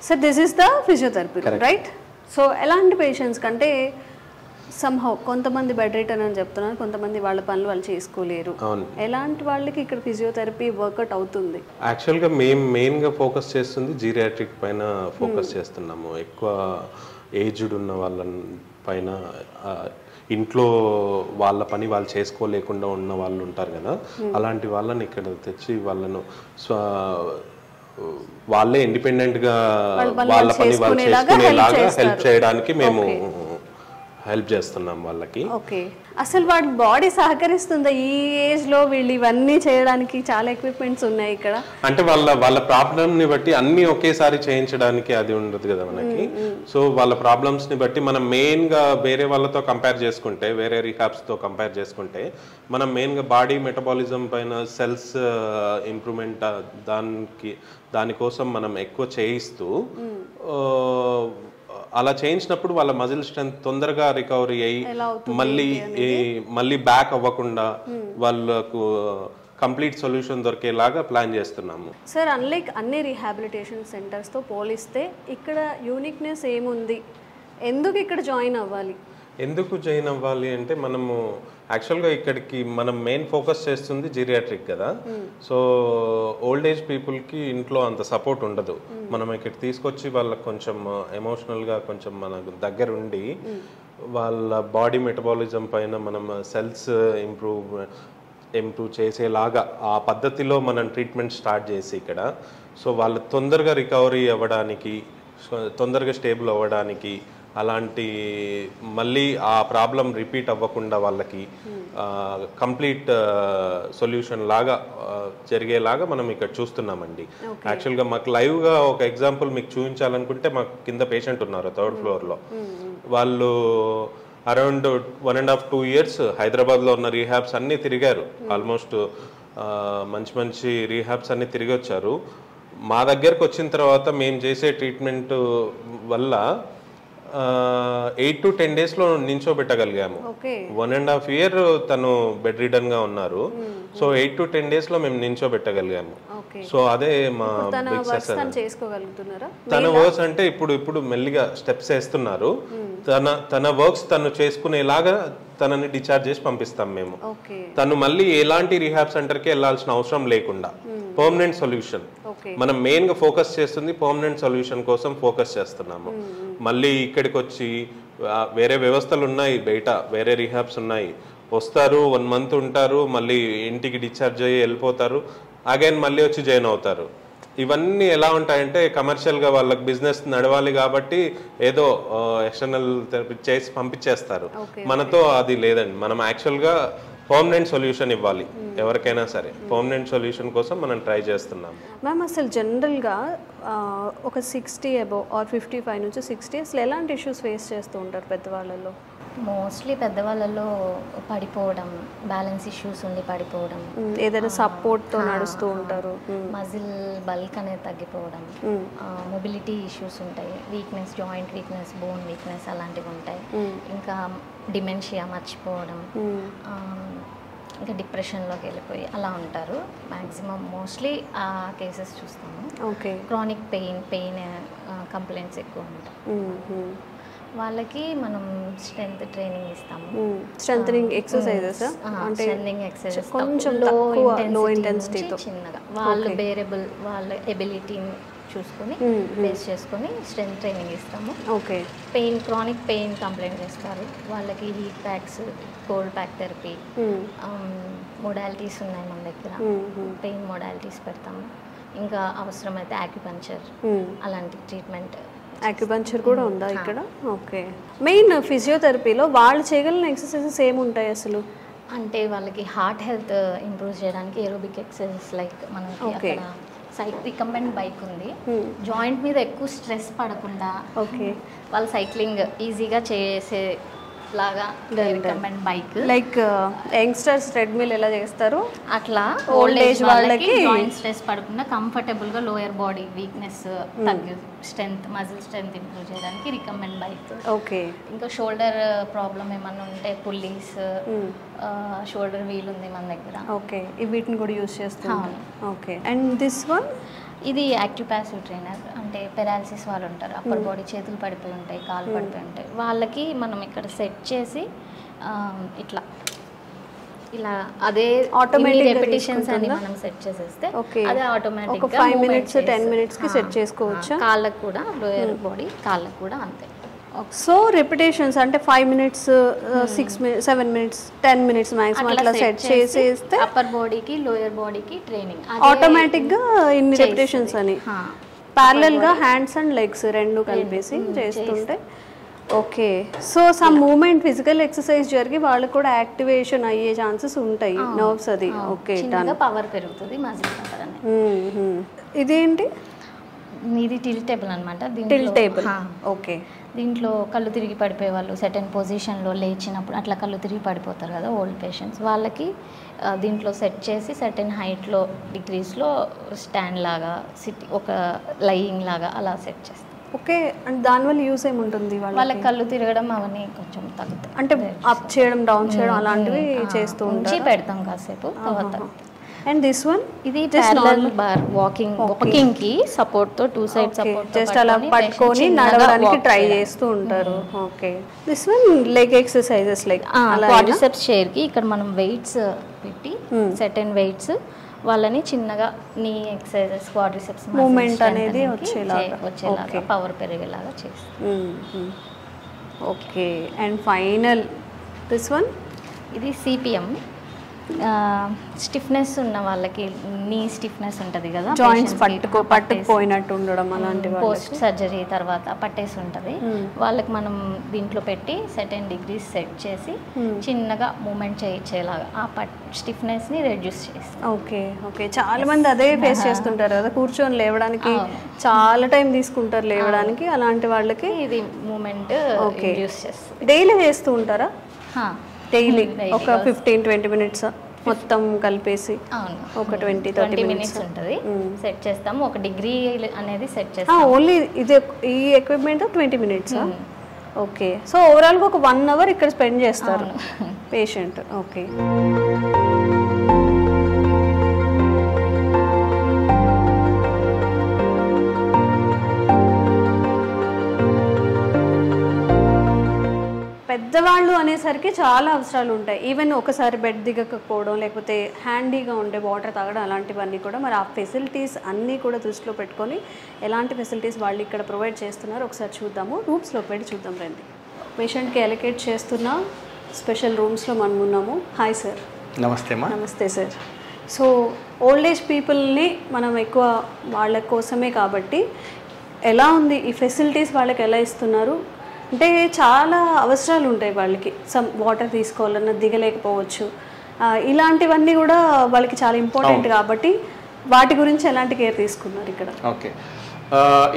sir, this is the physiotherapy room, right? So ఎలాంటి పేషెంట్స్ కంటే సంహౌ కొంతమంది బెడ్ రిటర్న్ అని చెప్తున్నారు, కొంతమంది వాళ్ళ పనులు వాళ్ళు చేసుకోలేరు. ఎలాంటి వాళ్ళకి ఇక్కడ ఫిజియోథెరపీ వర్కౌట్ అవుతుంది? యాక్చువల్గా మేము మెయిన్గా ఫోకస్ చేస్తుంది జీరియాట్రిక్ పైన ఫోకస్ చేస్తున్నాము. ఎక్కువ ఏజ్డ్ ఉన్న వాళ్ళ పైన, ఇంట్లో వాళ్ళ పని వాళ్ళు చేసుకోలేకుండా ఉన్న వాళ్ళు ఉంటారు కదా, అలాంటి వాళ్ళని ఇక్కడ తెచ్చి వాళ్ళను వాళ్ళే ఇండిపెండెంట్గా వాళ్ళ పని వాళ్ళు చేసుకునేలాగా హెల్ప్ చేయడానికి మేము హెల్ప్ చేస్తున్నాం వాళ్ళకి. ఓకే, అసలు వాడి బాడీ సహకరిస్తుందా ఈ ఏజ్ లో? వీళ్ళు ఇవన్నీ చేయడానికి చాలా ఎక్విప్మెంట్స్ ఉన్నాయి ఇక్కడ. అంటే వాళ్ళ ప్రాబ్లమ్ ని బట్టి అన్ని ఒకేసారి చేయించడానికి అది ఉండదు కదా మనకి. సో వాళ్ళ ప్రాబ్లమ్స్ ని బట్టి మనం మెయిన్ గా వేరే వాళ్ళతో కంపేర్ చేసుకుంటే, వేరే రీహాబ్స్ తో కంపేర్ చేసుకుంటే మనం మెయిన్ గా బాడీ మెటబాలిజం పైన, సెల్స్ ఇంప్రూవ్మెంట్ దానికోసం మనం ఎక్కువ చేయిస్తూ అలా చేయించినప్పుడు వాళ్ళ మజిల్ స్ట్రెంత్ తొందరగా రికవరీ అయ్యి మళ్ళీ బ్యాక్ అవ్వకుండా వాళ్ళకు కంప్లీట్ సొల్యూషన్ దొరికేలాగా ప్లాన్ చేస్తున్నాము. సార్, అన్లైక్ అన్ని రీహాబిలిటేషన్ సెంటర్స్తో పోలిస్తే ఇక్కడ యూనిక్నెస్ ఏముంది? ఎందుకు ఇక్కడ జాయిన్ అవ్వాలి? అంటే మనము యాక్చువల్గా ఇక్కడికి మనం మెయిన్ ఫోకస్ చేస్తుంది జీరియాట్రిక్ కదా. సో ఓల్డ్ ఏజ్ పీపుల్కి ఇంట్లో అంత సపోర్ట్ ఉండదు. మనం ఇక్కడ తీసుకొచ్చి వాళ్ళకి కొంచెం ఎమోషనల్గా కొంచెం మనకు దగ్గర ఉండి వాళ్ళ బాడీ మెటబాలిజం పైన మనం సెల్స్ ఇంప్రూవ్ చేసేలాగా ఆ పద్ధతిలో మనం ట్రీట్మెంట్ స్టార్ట్ చేసి ఇక్కడ, సో వాళ్ళు తొందరగా రికవరీ అవ్వడానికి, తొందరగా స్టేబుల్ అవ్వడానికి, అలాంటి మళ్ళీ ఆ ప్రాబ్లం రిపీట్ అవ్వకుండా వాళ్ళకి కంప్లీట్ సొల్యూషన్ లాగా జరిగేలాగా మనం ఇక్కడ చూస్తున్నామండి. యాక్చువల్గా మాకు లైవ్గా ఒక ఎగ్జాంపుల్ మీకు చూపించాలనుకుంటే, మాకు కింద పేషెంట్ ఉన్నారు 3rd ఫ్లోర్లో. వాళ్ళు అరౌండ్ 1.5-2 years హైదరాబాద్లో ఉన్న రీహాబ్స్ అన్నీ తిరిగారు. ఆల్మోస్ట్ మంచి రీహాబ్స్ అన్నీ తిరిగి వచ్చారు. మా దగ్గరకు వచ్చిన తర్వాత మేము చేసే ట్రీట్మెంట్ వల్ల 8 to 10 డేస్లో నించోబెట్టగలిగాము. 1.5 year తను బెడ్ రిడన్ గా ఉన్నారు. సో 8 to 10 డేస్లో మేము నించోబెట్టగలిగాము. సో అదే మా బిగ్ సక్సెస్. తన వర్క్స్ అంటే ఇప్పుడు మెల్లిగా స్టెప్స్ వేస్తున్నారు. తన వర్క్స్ తను చేసుకునేలాగా తనని డిశ్చార్జ్ చేసి పంపిస్తాం మేము. తను మళ్ళీ ఎలాంటి రీహాబ్ సెంటర్కి వెళ్ళాల్సిన అవసరం లేకుండా పర్మనెంట్ సొల్యూషన్. మనం మెయిన్ గా ఫోకస్ చేస్తుంది పర్మనెంట్ సొల్యూషన్ కోసం ఫోకస్ చేస్తున్నాము. మళ్ళీ ఇక్కడికి వచ్చి వేరే వ్యవస్థలు ఉన్నాయి, బయట వేరే రీహాబ్స్ ఉన్నాయి, వస్తారు 1 month ఉంటారు, మళ్ళీ ఇంటికి డిశ్చార్జ్ అయ్యి వెళ్ళిపోతారు, అగైన్ మళ్ళీ వచ్చి జాయిన్ అవుతారు. ఇవన్నీ ఎలా ఉంటాయంటే కమర్షియల్గా వాళ్ళకి బిజినెస్ నడవాలి కాబట్టి ఏదో ఎక్స్టర్నల్ చేసి పంపించేస్తారు. మనతో అది లేదండి. మనం యాక్చువల్గా పర్మనెంట్ సొల్యూషన్ ఇవ్వాలి ఎవరికైనా సరే. పర్మనెంట్ సొల్యూషన్ కోసం మనం ట్రై చేస్తున్నాము. మ్యామ్ అసలు జనరల్గా ఒక 60 అబౌవ్ ఆర్ 55 నుంచి 60 అసలు ఎలాంటి ఇష్యూస్ ఫేస్ చేస్తూ ఉంటారు పెద్దవాళ్ళలో? మోస్ట్లీ పెద్దవాళ్ళలో పడిపోవడం, బ్యాలెన్స్ ఇష్యూస్ ఉండి పడిపోవడం, ఏదైనా సపోర్ట్తో నడుస్తూ ఉంటారు, మజిల్ బల్క్ అనేది తగ్గిపోవడం, మొబిలిటీ ఇష్యూస్ ఉంటాయి, weakness, joint weakness, bone weakness అలాంటివి ఉంటాయి. ఇంకా డిమెన్షియా, మర్చిపోవడం, ఇంకా డిప్రెషన్లోకి వెళ్ళిపోయి అలా ఉంటారు. మ్యాక్సిమం మోస్ట్లీ ఆ కేసెస్ చూస్తాము. క్రానిక్ పెయిన్ కంప్లైంట్స్ ఎక్కువ ఉంటాయి. వాళ్ళకి మనం స్ట్రెంత్ ట్రైనింగ్ ఇస్తాము. స్ట్రెంథనింగ్ ఎక్సర్సైజెస్ అంటే స్ట్రెంథనింగ్ ఎక్సర్సైజెస్ కొంచెం లో ఇంటెన్సిటీతో చిన్నగా వాళ్ళు బేరబుల్ వాళ్ళ ఎబిలిటీని చూసుకొని బేస్ చేసుకొని స్ట్రెంత్ ట్రైనింగ్ ఇస్తాము. క్రానిక్ పెయిన్ కంప్లైంట్ చేస్తారు వాళ్ళకి heat packs, cold pack therapy modalities ఉన్నాయి మన దగ్గర. పెయిన్ మోడాలిటీస్ పెడతాము. ఇంకా అవసరమైతే యాక్యుపంక్చర్ అలాంటి ట్రీట్మెంట్. యాక్యుపంక్చర్ కూడా ఉందా ఇక్కడ? ఓకే. మెయిన్ ఫిజియోథెరపీలో వాళ్ళు చేయగలిగిన ఎక్సర్సైజెస్ ఏముంటాయి అసలు? అంటే వాళ్ళకి హార్ట్ హెల్త్ ఇంప్రూవ్ చేయడానికి ఏరోబిక్ ఎక్సర్సైజెస్ లైక్ మనకి అక్కడ రికంబెంట్ బైక్ ఉంది, జాయింట్ మీద ఎక్కువ స్ట్రెస్ పడకుండా వాళ్ళు సైక్లింగ్ ఈజీగా చేసే లాగా recumbent bike. Like youngsters treadmill ఎలా చేస్తారు అట్లా ఓల్డ్ ఏజ్ వాళ్ళకి జాయింట్ స్ట్రెస్ పడకుండా కంఫర్టబుల్ గా లోయర్ బాడీ వీక్నెస్ తగ్గి స్ట్రెంత్, మజిల్ స్ట్రెంత్ ఇంప్రూవ్ చేయడానికి రికమెండ్ బైక్. ఇంకా షోల్డర్ ప్రాబ్లం ఏమన్నా ఉంటే పుల్లీస్, షోల్డర్ వీల్ ఉంది మన దగ్గర. వీటిని కూడా యూజ్ చేస్తాం. అండ్ దిస్ వన్ ఇది యాక్టివ్ ప్యాసివ్ ట్రైనర్. అంటే పెరాలసిస్ వాళ్ళు ఉంటారు, అప్పర్ బాడీ చేతులు పడిపోయి ఉంటాయి, కాళ్ళు పడిపోయి ఉంటాయి, వాళ్ళకి మనం ఇక్కడ సెట్ చేసి ఇట్లా ఇలా అదే ఆటోమేటిక్ రెపిటేషన్స్ అని మనం సెట్ చేసేస్తే అదే ఆటోమేటిక్ గా 5 minutes 10 minutes కి సెట్ చేసుకోవచ్చు. కాళ్ళకు కూడా లోయర్ బాడీ కాళ్ళకు కూడా అంతే. సో రెపిటేషన్స్ అంటే 5 minutes 6 minutes 7 minutes 10 minutes maximum అట్లా సెట్ చేసేస్తే అప్పర్ బాడీకి లోయర్ బాడీకి ట్రైనింగ్ ఆటోమేటిక్ గా ఇన్ని రెపిటేషన్స్ అని ప్యారలల్ గా హ్యాండ్స్ అండ్ లెగ్స్ రెండు కలిపేసి చేస్తుంటే. Okay. So some moment physical exercise జరిగి వాళ్ళకి కూడా యాక్టివేషన్ అయ్యే ఛాన్సెస్ ఉంటాయి నర్వ్స్ అది. ఓకే, పవర్ పెరుగుతుంది, మజిల్ పవర్ అనేది. ఇదేంటి? ఇది టిల్ట్ టేబుల్ అనమాట. Tilt table. ఓకే. దీంట్లో కళ్ళు తిరిగి పడిపోయే వాళ్ళు సెటన్ పొజిషన్లో లేచినప్పుడు అట్లా కళ్ళు తిరిగి పడిపోతారు కదా ఓల్డ్ పేషెంట్స్, వాళ్ళకి దీంట్లో సెట్ చేసి సెటన్ హైట్లో డిగ్రీస్లో స్టాండ్ లాగా ఒక లయింగ్ లాగా అలా సెట్ చేస్తాం. ఓకే. అండ్ దానివల్ల యూస్ ఏముంటుంది? వాళ్ళకి కళ్ళు తిరగడం అవన్నీ కొంచెం తగ్గుతాయి. అంటే అప్ చేయడం డౌన్ చేయడం అలాంటివి చేస్తూ ఉంచి పెడతాం కాసేపు, తర్వాత. అండ్ దిస్ వన్ ఇది ప్యారలల్ బార్ వాకింగ్ కి సపోర్ట్ తో 2 సైడ్ సపోర్ట్ జస్ట్ అలా పట్టుకొని నడవడానికి ట్రై చేస్తూ ఉంటారు. Okay. This one leg exercises like quadriceps chair కి ఇక్కడ మనం వెయిట్స్ పెట్టి సెటన్ వెయిట్స్ వాళ్ళని చిన్నగా నీ ఎక్సర్సైజెస్ క్వాడ్రిసెప్స్ మూమెంట్ అనేది వచ్చేలాగా పవర్ పెరిగేలాగా చేస్తాం. Okay. And final this one ఇది సిపిఎం. స్టిఫ్నెస్ ఉన్న వాళ్ళకి నీ స్టిఫ్నెస్ ఉంటుంది కదా, జాయింట్స్ పట్టుకుపోయినట్టు ఉండడం అలాంటి పోస్ట్ సర్జరీ తర్వాత పట్టేసి ఉంటుంది, వాళ్ళకి మనం దీంట్లో పెట్టి సెటన్ డిగ్రీస్ సెట్ చేసి చిన్నగా మూమెంట్ చేయించేలాగా ఆ స్టిఫ్నెస్ ని రెడ్యూస్ చేస్తాం. ఓకే. ఓకే. చాలా మంది అదే ఫేస్ చేస్తుంటారు కదా, కూర్చొని లేవడానికి చాలా టైం తీసుకుంటారు లేవడానికి, అలాంటి వాళ్ళకి ఇది మూమెంట్ రెడ్యూస్ చేస్తుంది. డైలీ చేస్తూ ఉంటారా? డైలీ ఒక 15-20 minutes మొత్తం కలిపేసి ఒక 20-30 minutes ఉంటుంది సెట్ చేస్తాము. ఒక డిగ్రీ అనేది సెట్ చేస్తాం. ఓన్లీ ఇది ఈ ఎక్విప్మెంట్ 20 minutes. ఓకే. సో ఓవరాల్గా ఒక 1 అవర్ ఇక్కడ స్పెండ్ చేస్తారు పేషెంట్. ఓకే. పెద్దవాళ్ళు అనేసరికి చాలా అవసరాలు ఉంటాయి. ఈవెన్ ఒకసారి బెడ్ దిగకపోవడం, లేకపోతే హ్యాండీగా ఉండే వాటర్ తాగడం, అలాంటివన్నీ కూడా మరి ఆ ఫెసిలిటీస్ అన్నీ కూడా దృష్టిలో పెట్టుకొని ఎలాంటి ఫెసిలిటీస్ వాళ్ళు ఇక్కడ ప్రొవైడ్ చేస్తున్నారు ఒకసారి చూద్దాము. రూమ్స్లోకి వెళ్ళి చూద్దాం రండి. పేషెంట్కి ఎలకేట్ చేస్తున్న స్పెషల్ రూమ్స్లో మనం ఉన్నాము. Hi sir. నమస్తే అమ్మా. నమస్తే సార్. సో ఓల్డ్ ఏజ్ పీపుల్ని మనం ఎక్కువ వాళ్ళ కోసమే కాబట్టి ఎలా ఉంది ఈ ఫెసిలిటీస్, వాళ్ళకి ఎలా ఇస్తున్నారు? అంటే చాలా అవసరాలు ఉంటాయి వాళ్ళకి. వాటర్ తీసుకోవాలన్నా దిగలేకపోవచ్చు, ఇలాంటివన్నీ కూడా వాళ్ళకి చాలా ఇంపార్టెంట్ కాబట్టి వాటి గురించి ఎలాంటి కేర్ తీసుకున్నారు ఇక్కడ? ఓకే,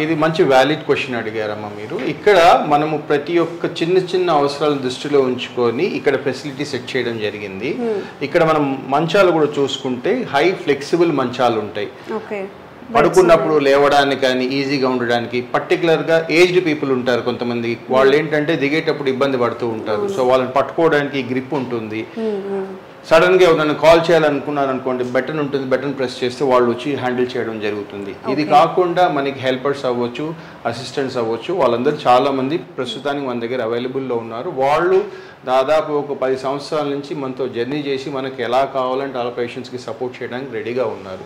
ఇది మంచి వ్యాలిడ్ క్వశ్చన్ అడిగారమ్మా మీరు. ఇక్కడ మనము ప్రతి ఒక్క చిన్న చిన్న అవసరాలను దృష్టిలో ఉంచుకొని ఇక్కడ ఫెసిలిటీ సెట్ చేయడం జరిగింది. ఇక్కడ మనం మంచాలు కూడా చూసుకుంటే హై ఫ్లెక్సిబుల్ మంచాలు ఉంటాయి. ఓకే. పడుకున్నప్పుడు లేవడానికి కానీ ఈజీగా ఉండడానికి. పర్టికులర్గా ఏజ్డ్ పీపుల్ ఉంటారు కొంతమంది, వాళ్ళు ఏంటంటే దిగేటప్పుడు ఇబ్బంది పడుతూ ఉంటారు. సో వాళ్ళని పట్టుకోవడానికి గ్రిప్ ఉంటుంది. సడన్గా ఎవరైనా కాల్ చేయాలనుకున్నారు అనుకోండి, బటన్ ఉంటుంది, బటన్ ప్రెస్ చేస్తే వాళ్ళు వచ్చి హ్యాండిల్ చేయడం జరుగుతుంది. ఇది కాకుండా మనకి హెల్పర్స్ అవ్వచ్చు, అసిస్టెంట్స్ అవ్వచ్చు, వాళ్ళందరూ చాలామంది ప్రస్తుతానికి మన దగ్గర అవైలబుల్లో ఉన్నారు. వాళ్ళు దాదాపు ఒక 10 సంవత్సరాల నుంచి మనతో జర్నీ చేసి మనకి ఎలా కావాలంటే అలా పేషెంట్స్కి సపోర్ట్ చేయడానికి రెడీగా ఉన్నారు.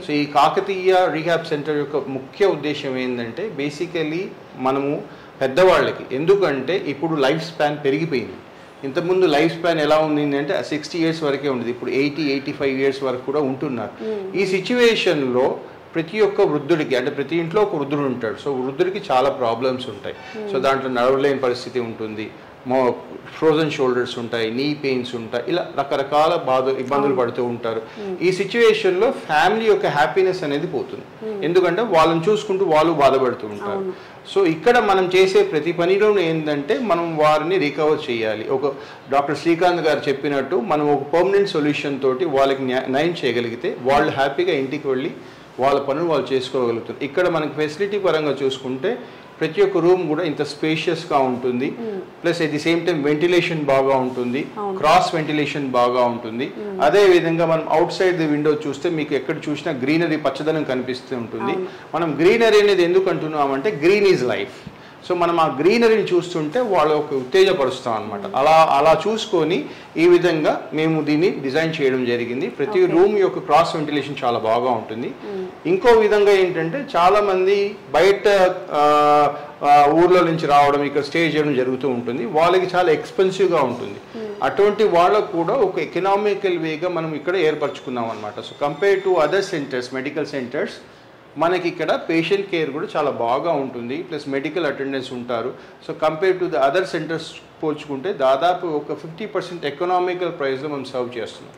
సో ఈ కాకతీయ రీహాబ్ సెంటర్ యొక్క ముఖ్య ఉద్దేశం ఏంటంటే బేసికలీ మనము పెద్దవాళ్ళకి, ఎందుకంటే ఇప్పుడు లైఫ్ స్పాన్ పెరిగిపోయింది. ఇంతకుముందు లైఫ్ స్పాన్ ఎలా ఉంది అంటే 60 years వరకే ఉండేది, ఇప్పుడు 80-85 years వరకు కూడా ఉంటున్నారు. ఈ సిచ్యువేషన్లో ప్రతి ఒక్క వృద్ధుడికి, అంటే ప్రతి ఇంట్లో ఒక వృద్ధుడు ఉంటాడు. సో వృద్ధుడికి చాలా ప్రాబ్లమ్స్ ఉంటాయి. సో దాంట్లో నడవలేని పరిస్థితి ఉంటుంది, ఫ్రోజన్ షోల్డర్స్ ఉంటాయి, నీ పెయిన్స్ ఉంటాయి, ఇలా రకరకాల ఇబ్బందులు పడుతూ ఉంటారు. ఈ సిచ్యువేషన్లో ఫ్యామిలీ యొక్క హ్యాపీనెస్ అనేది పోతుంది, ఎందుకంటే వాళ్ళని చూసుకుంటూ వాళ్ళు బాధపడుతూ ఉంటారు. సో ఇక్కడ మనం చేసే ప్రతి పనిలో ఏంటంటే మనం వారిని రికవర్ చేయాలి. ఒక డాక్టర్ శ్రీకాంత్ గారు చెప్పినట్టు మనం ఒక పర్మనెంట్ సొల్యూషన్ తోటి వాళ్ళకి నయం చేయగలిగితే వాళ్ళు హ్యాపీగా ఇంటికి వెళ్ళి వాళ్ళ పనులు వాళ్ళు చేసుకోగలుగుతారు. ఇక్కడ మనకి ఫెసిలిటీ పరంగా చూసుకుంటే ప్రతి ఒక్క రూమ్ కూడా ఇంత స్పేషియస్గా ఉంటుంది. Plus at the same time ventilation బాగా ఉంటుంది, క్రాస్ వెంటిలేషన్ బాగా ఉంటుంది. అదే విధంగా మనం అవుట్ సైడ్ ది విండో చూస్తే మీకు ఎక్కడ చూసినా గ్రీనరీ, పచ్చదనం కనిపిస్తూ ఉంటుంది. మనం గ్రీనరీ అనేది ఎందుకు అంటున్నామంటే గ్రీన్ ఈజ్ లైఫ్. సో మనం ఆ గ్రీనరీని చూస్తుంటే వాళ్ళు ఒక ఉత్తేజపరుస్తాం అనమాట. అలా చూసుకొని ఈ విధంగా మేము దీన్ని డిజైన్ చేయడం జరిగింది. ప్రతి రూమ్ యొక్క క్రాస్ వెంటిలేషన్ చాలా బాగా ఉంటుంది. ఇంకో విధంగా ఏంటంటే చాలామంది బయట ఊర్లో నుంచి రావడం, ఇక్కడ స్టే చేయడం జరుగుతూ ఉంటుంది. వాళ్ళకి చాలా ఎక్స్పెన్సివ్గా ఉంటుంది. అటువంటి వాళ్ళకు కూడా ఒక ఎకనామికల్ వేగా మనం ఇక్కడ ఏర్పరచుకున్నాం అనమాట. So compare to other centres, medical centres, మనకి ఇక్కడ పేషెంట్ కేర్ కూడా చాలా బాగా ఉంటుంది. ప్లస్ మెడికల్ అటెండెన్స్ ఉంటారు. So compare to the other centres పోల్చుకుంటే దాదాపు ఒక 50% ఎకనామికల్ ప్రైస్లో మనం సర్వ్ చేస్తున్నాం.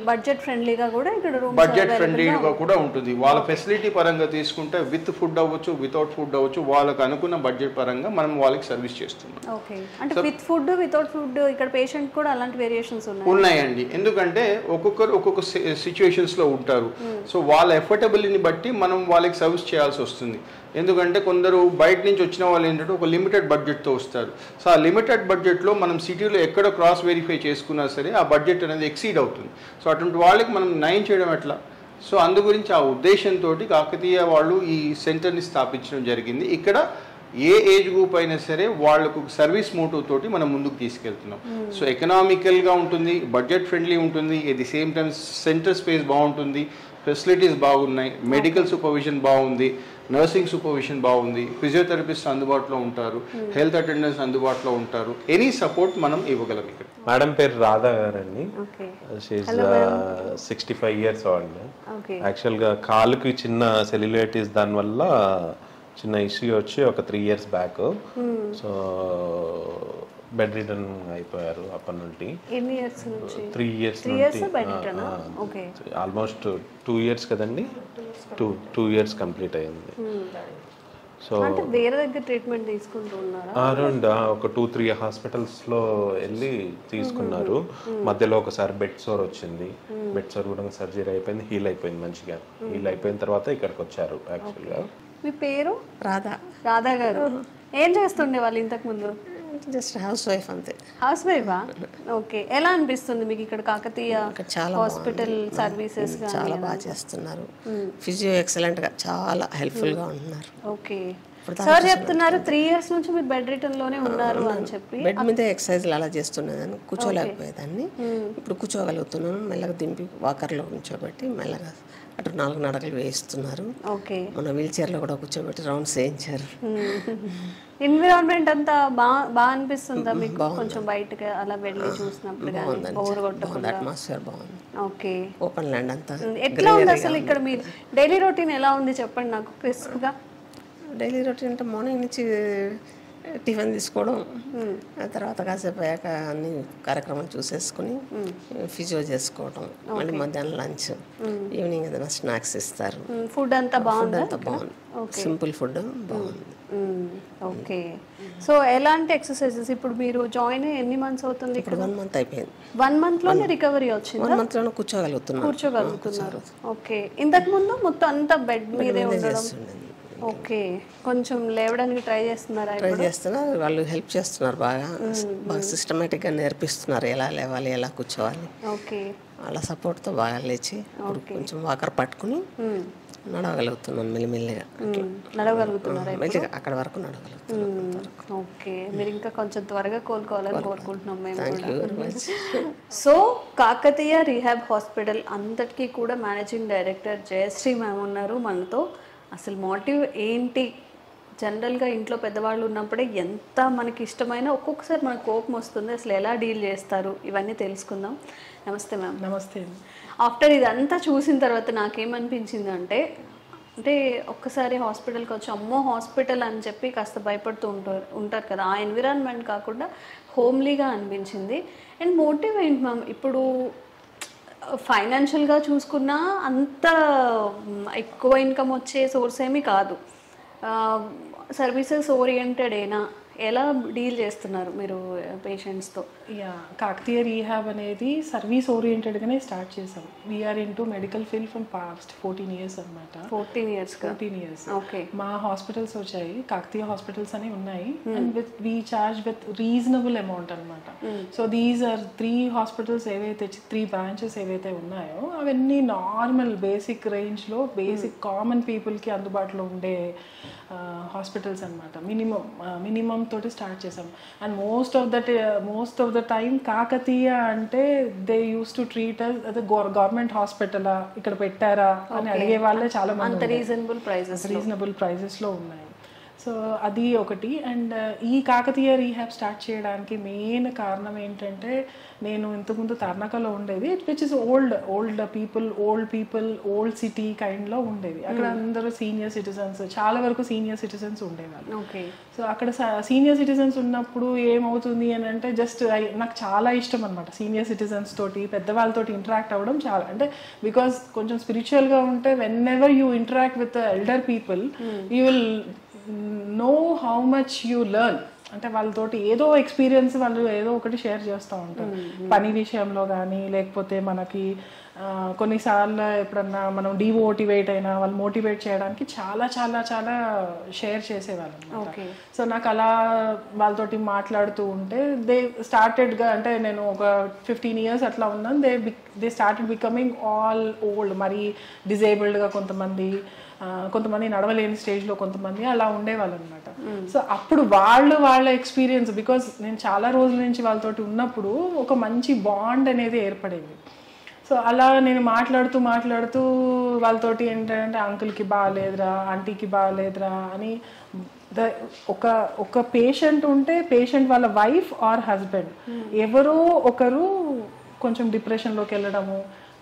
బడ్జెట్ ఫ్రెండ్లీగా కూడా ఉంటుంది. వాళ్ళ ఫెసిలిటీ పరంగా తీసుకుంటే విత్ ఫుడ్ అవ్వచ్చు, వితౌట్ ఫుడ్ అవ్వచ్చు, వాళ్ళకి అనుకున్న బడ్జెట్ పరంగా మనం వాళ్ళకి సర్వీస్ చేస్తున్నాం. ఉన్నాయండి, ఎందుకంటే ఒక్కొక్కరు ఒక్కొక్క సిచ్యువేషన్స్లో ఉంటారు. సో వాళ్ళ ఎఫర్టబుల్ని బట్టి మనం వాళ్ళకి సర్వీస్ చేయాల్సి వస్తుంది. ఎందుకంటే కొందరు బయట నుంచి వచ్చిన వాళ్ళు ఏంటంటే ఒక లిమిటెడ్ బడ్జెట్తో వస్తారు. సో ఆ లిమిటెడ్ బడ్జెట్లో మనం సిటీలో ఎక్కడ క్రాస్ వెరిఫై చేసుకున్నా సరే ఆ బడ్జెట్ అనేది ఎక్సీడ్ అవుతుంది. సో అటువంటి వాళ్ళకి మనం నయం చేయడం ఎట్లా? సో అందు గురించి ఆ ఉద్దేశంతో కాకతీయ వాళ్ళు ఈ సెంటర్ని స్థాపించడం జరిగింది. ఇక్కడ ఏ ఏజ్ గ్రూప్ అయినా సరే వాళ్ళకు సర్వీస్ మోటివ్ తోటి మనం ముందుకు తీసుకెళ్తున్నాం. సో ఎకనామికల్గా ఉంటుంది, బడ్జెట్ ఫ్రెండ్లీ ఉంటుంది, at the same time centre space బాగుంటుంది, ఫెసిలిటీస్ బాగున్నాయి, మెడికల్ సూపర్విజన్ బాగుంది, నర్సింగ్ సూపర్విజన్ బాగుంది, ఫిజియోథెరపిస్ట్ అందుబాటులో ఉంటారు, హెల్త్ అటెండెన్స్ అందుబాటులో ఉంటారు. ఎనీ సపోర్ట్ మనం ఇవ్వగలం ఇక్కడ. మేడం పేరు రాధా గారండి. She 65 years old. యాక్చువల్గా కాలుకి చిన్న సెల్యులైటిస్, దానివల్ల చిన్న ఇష్యూ వచ్చి ఒక 3 years back so bed return అయిపోయారు. అప్పటి నుండి 3 years ఆల్మోస్ట్ 2 years కదండి, 2 years కంప్లీట్ అయింది. సో వేరే దగ్గర ట్రీట్మెంట్ తీసుకుంటున్నారా? అరౌండ్ ఒక 2-3 హాస్పిటల్స్లో వెళ్ళి తీసుకున్నారు. మధ్యలో ఒకసారి బెడ్ సోర్ వచ్చింది, బెడ్ సోర్ కూడా సర్జరీ అయిపోయింది, హీల్ అయిపోయింది మంచిగా. హీల్ అయిపోయిన తర్వాత ఇక్కడికి వచ్చారు. యాక్చువల్గా మీ పేరు? రాధా. రాధా గారు, ఏం చేస్తుండే వాళ్ళు ఇంతకు ముందు? జస్ట్ హౌస్ వైఫ్ అంతే. హౌస్ వైఫా? ఓకే. ఎలా అనిపిస్తుంది మీకు ఇక్కడ కాకతీయ హాస్పిటల్ సర్వీసెస్? చాలా బాగా చేస్తున్నారు. ఫిజియో ఎక్సలెంట్గా చాలా హెల్ప్ఫుల్గా ఉంటున్నారు. ఓకే. సార్ చెప్తున్నారు 3 years నుంచి మీరు బెడ్ రిటర్న్ లోనే ఉన్నారు అని చెప్పి. బెడ్ మీద ఎక్సర్సైజ్లు అలా చేస్తున్నదాన్ని, కూర్చోలేకపోయేదాన్ని. ఇప్పుడు కూర్చోగలుగుతున్నాను. మెల్లగా దింపి వాకర్లో కూర్చోబెట్టి మెల్లగా అటు 4 నడకలు వేయిస్తున్నారు. ఓకే. మన వీల్ చైర్లో కూడా కూర్చోబెట్టి రౌండ్స్ వేయించారు. ఎన్విరాన్మెంట్ అంతా బాగా అనిపిస్తుందా మీకు? కొంచెం బయటకి అలా వెళ్ళి చూసినప్పుడు బోర్ కొట్టకుండా అట్మాస్ఫియర్ బాగుంది. ఓకే. ఓపెన్ ల్యాండ్ అంతా. ఎట్లా ఉంది అసలు ఇక్కడ మీరు డైలీ రొటీన్ ఎలా ఉంది చెప్పండి నాకు క్రిస్ప్గా. డైలీ రొటీన్ అంటే మార్నింగ్ నుంచి టిఫిన్ తీసుకోవడం, తర్వాత కాసేపు అయ్యాక అన్ని కార్యక్రమాలు చూసేసుకుని ఫిజియో చేసుకోవడం, మళ్ళీ మధ్యాహ్నం లంచ్, ఈవినింగ్ ఏదైనా స్నాక్స్ ఇస్తారు. ఫుడ్ అంతా బాగుంది. సింపుల్ ఫుడ్ బాగుంది. ఓకే. సో ఎలాంటి ఎక్సర్సైజెస్ ఇప్పుడు మీరు జాయిన్ ఎన్ని మంత్స్ అవుతుంది? ఇప్పుడు 1 month అయిపోయింది. 1 month లోనే రికవరీ వచ్చింది? 1 month లోనే కూర్చోగలుగుతున్నారు. ఓకే. ఇంతకు ముందు మొత్తం అంతా బెడ్ మీదే ఉండడం. ఓకే. కొంచెం లేవడానికి ట్రై చేస్తున్నారా? ట్రై చేస్తున్నారు. వాళ్ళు హెల్ప్ చేస్తున్నారు. బాగా సిస్టమేటిక్గా నేర్పిస్తున్నారు ఎలా లేవాలి, ఎలా కూర్చోవాలి. ఓకే. వాళ్ళ సపోర్ట్తో బాగా లేచి కొంచెం వాకర్ పట్టుకుని నడవగలుగుతున్నాను. మెల్లిమెల్లిగా నడవగలుగుతున్నారా? మెల్లిగా అక్కడ వరకు నడవగలుగుతున్నాను. ఓకే. మీరు ఇంకా కొంచెం త్వరగా కోలుకోవాలని కోరుకుంటున్నాం మేము. సో కాకతీయ రీహాబ్ హాస్పిటల్ అంతటికీ కూడా మేనేజింగ్ డైరెక్టర్ జయశ్రీ మ్యామ్ ఉన్నారు మనతో. అసలు మోటివ్ ఏంటి? జనరల్గా ఇంట్లో పెద్దవాళ్ళు ఉన్నప్పుడే ఎంత మనకి ఇష్టమైన ఒక్కొక్కసారి మనకు కోపం వస్తుంది, అసలు ఎలా డీల్ చేస్తారు ఇవన్నీ తెలుసుకుందాం. నమస్తే మ్యామ్. నమస్తే. ఆఫ్టర్ ఇదంతా చూసిన తర్వాత నాకేమనిపించింది అంటే ఒక్కసారి హాస్పిటల్కి వచ్చి అమ్మో హాస్పిటల్ అని చెప్పి కాస్త భయపడుతూ ఉంటారు కదా, ఆ ఎన్విరాన్మెంట్ కాకుండా హోమ్లీగా అనిపించింది. అండ్ మోటివ్ ఏంటి మ్యామ్? ఇప్పుడు ఫైనాన్షియల్గా చూసుకున్నా అంత ఎక్కువ ఇన్కమ్ వచ్చే సోర్స్ ఏమీ కాదు. సర్వీసెస్ ఓరియంటెడేనా? ఎలా డీల్ చేస్తున్నారు మీరు పేషెంట్స్తో? కాకతీయ రీహాబ్ అనేది సర్వీస్ ఓరియంటెడ్గానే స్టార్ట్ చేసాం. We are into medical field from past 14 years అనమాట. 14 years. ఓకే. మా హాస్పిటల్స్ వచ్చాయి, కాకతీయ హాస్పిటల్స్ అని ఉన్నాయి. And we charge with reasonable amount అనమాట. సో దీస్ ఆర్ 3 hospitals ఏవైతే 3 branches ఏవైతే ఉన్నాయో అవన్నీ నార్మల్ బేసిక్ రేంజ్లో బేసిక్ కామన్ పీపుల్కి అందుబాటులో ఉండే హాస్పిటల్స్ అనమాట. మినిమం తోటి స్టార్ట్ చేసాం. And most of the time Kakatiya అంటే దే యూస్ టు ట్రీట్ అదే గవర్నమెంట్ హాస్పిటలా ఇక్కడ పెట్టారా అని అడిగే వాళ్ళే చాలా మంది. రీజనబుల్ ప్రైజెస్లో ఉన్నాయి. సో అది ఒకటి. అండ్ ఈ కాకతీయ రీహాబ్ స్టార్ట్ చేయడానికి మెయిన్ కారణం ఏంటంటే, నేను ఇంతకుముందు తర్నకలో ఉండేది, which is old people old city కైండ్లో ఉండేది. అక్కడ అందరూ సీనియర్ సిటిజన్స్, చాలా వరకు సీనియర్ సిటిజన్స్ ఉండేవాళ్ళు. సో అక్కడ సీనియర్ సిటిజన్స్ ఉన్నప్పుడు ఏమవుతుంది అని అంటే, జస్ట్ నాకు చాలా ఇష్టం అనమాట సీనియర్ సిటిజన్స్ తోటి పెద్దవాళ్ళతోటి ఇంటరాక్ట్ అవ్వడం. చాలా అంటే బికాస్ కొంచెం స్పిరిచువల్గా ఉంటే whenever you interact with elder people you will know how much you learn. అంటే వాళ్ళతోటి ఏదో ఎక్స్పీరియన్స్ వాళ్ళు ఏదో ఒకటి షేర్ చేస్తూ ఉంటారు, పని విషయంలో కానీ, లేకపోతే మనకి కొన్నిసార్లు ఎప్పుడన్నా మనం డిమోటివేట్ అయినా వాళ్ళు మోటివేట్ చేయడానికి చాలా చాలా చాలా షేర్ చేసేవాళ్ళు అనమాట. సో నాకు అలా వాళ్ళతోటి మాట్లాడుతూ ఉంటే దే స్టార్టెడ్గా, అంటే నేను ఒక 15 years అట్లా ఉన్నాను, they started becoming all old. మరి డిజేబుల్డ్గా కొంతమంది నడవలేని స్టేజ్లో కొంతమంది అలా ఉండేవాళ్ళు అనమాట. సో అప్పుడు వాళ్ళ ఎక్స్పీరియన్స్, బికాజ్ నేను చాలా రోజుల నుంచి వాళ్ళతోటి ఉన్నప్పుడు ఒక మంచి బాండ్ అనేది ఏర్పడింది. సో అలా నేను మాట్లాడుతూ వాళ్ళతోటి ఏంటంటే అంకుల్కి బాగాలేదురా, ఆంటీకి బాగాలేదురా అని ఒక పేషెంట్ ఉంటే పేషెంట్ వాళ్ళ వైఫ్ ఆర్ హస్బెండ్ ఎవరో ఒకరు కొంచెం డిప్రెషన్లోకి వెళ్ళడము,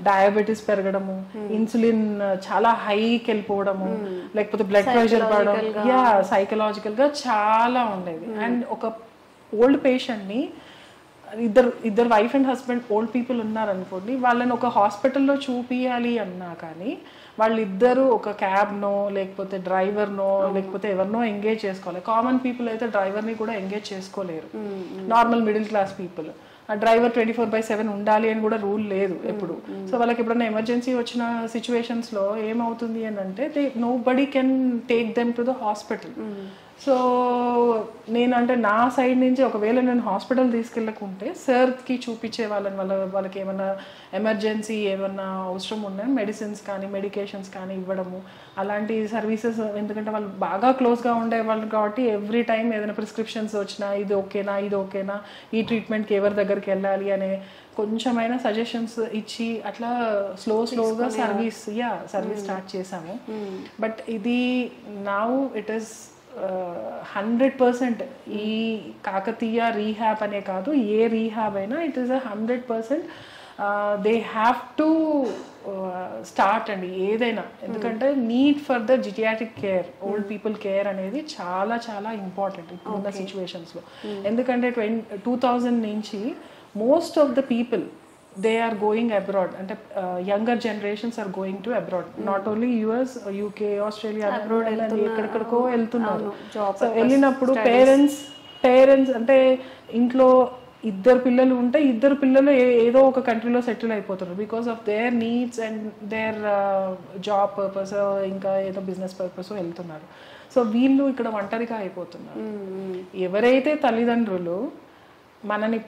డయాబెటీస్ పెరగడము, ఇన్సులిన్ చాలా హైకి వెళ్ళిపోవడము, లేకపోతే బ్లడ్ ప్రెషర్ పడడం, సైకలాజికల్గా చాలా ఉండేది. అండ్ ఒక ఓల్డ్ పేషెంట్ని ఇద్దరు wife and husband old people ఉన్నారనుకోండి, వాళ్ళని ఒక హాస్పిటల్లో చూపియాలి అన్నా కానీ వాళ్ళిద్దరూ ఒక క్యాబ్నో లేకపోతే డ్రైవర్నో లేకపోతే ఎవరినో ఎంగేజ్ చేసుకోవాలి. కామన్ పీపుల్ అయితే డ్రైవర్ని కూడా ఎంగేజ్ చేసుకోలేరు, నార్మల్ మిడిల్ క్లాస్ పీపుల్. ఆ డ్రైవర్ 24/7 ఉండాలి అని కూడా రూల్ లేదు ఎప్పుడు. సో వాళ్ళకి ఎప్పుడైనా ఎమర్జెన్సీ వచ్చిన సిచ్యువేషన్స్లో ఏమవుతుంది అని అంటే nobody can take them to the hospital. So నేనంటే నా సైడ్ నుంచి ఒకవేళ నేను హాస్పిటల్ తీసుకెళ్ళకుంటే సార్కి చూపించే వాళ్ళకి ఏమైనా ఎమర్జెన్సీ ఏమన్నా అవసరం ఉన్నా మెడిసిన్స్ కానీ మెడికేషన్స్ కానీ ఇవ్వడము అలాంటి సర్వీసెస్. ఎందుకంటే వాళ్ళు బాగా క్లోజ్గా ఉండేవాళ్ళు కాబట్టి ఎవ్రీ టైం ఏదైనా ప్రిస్క్రిప్షన్స్ వచ్చినా ఇది ఓకేనా ఈ ట్రీట్మెంట్కి ఎవరి దగ్గరికి వెళ్ళాలి అనే కొంచెమైనా సజెషన్స్ ఇచ్చి అట్లా స్లోగా సర్వీస్ స్టార్ట్ చేశాము. బట్ ఇది నౌ ఇట్ ఈస్ 100% ఈ కాకతీయ రీహాబ్ అనే కాదు, ఏ రీహాబ్ అయినా it is 100% they have to start అండి ఏదైనా. ఎందుకంటే need for the geriatric care, old people care అనేది చాలా చాలా ఇంపార్టెంట్ ఇప్పుడున్న సిచ్యువేషన్స్లో. ఎందుకంటే 2000 నుంచి most of the people they are going abroad, and younger generations are going to abroad, not only US, UK, Australia, abroad ఎక్కడికో వెళ్తున్నారు. సో వెళ్ళినప్పుడు పేరెంట్స్ అంటే ఇంట్లో ఇద్దరు పిల్లలు ఉంటే ఇద్దరు పిల్లలు ఏదో ఒక కంట్రీలో సెటిల్ అయిపోతున్నారు because of their needs and their job purpose, ఇంకా ఏదో బిజినెస్ పర్పస్ వెళ్తున్నారు. సో వీళ్ళు ఇక్కడ ఒంటరిగా అయిపోతున్నారు. ఎవరైతే తల్లిదండ్రులు మనని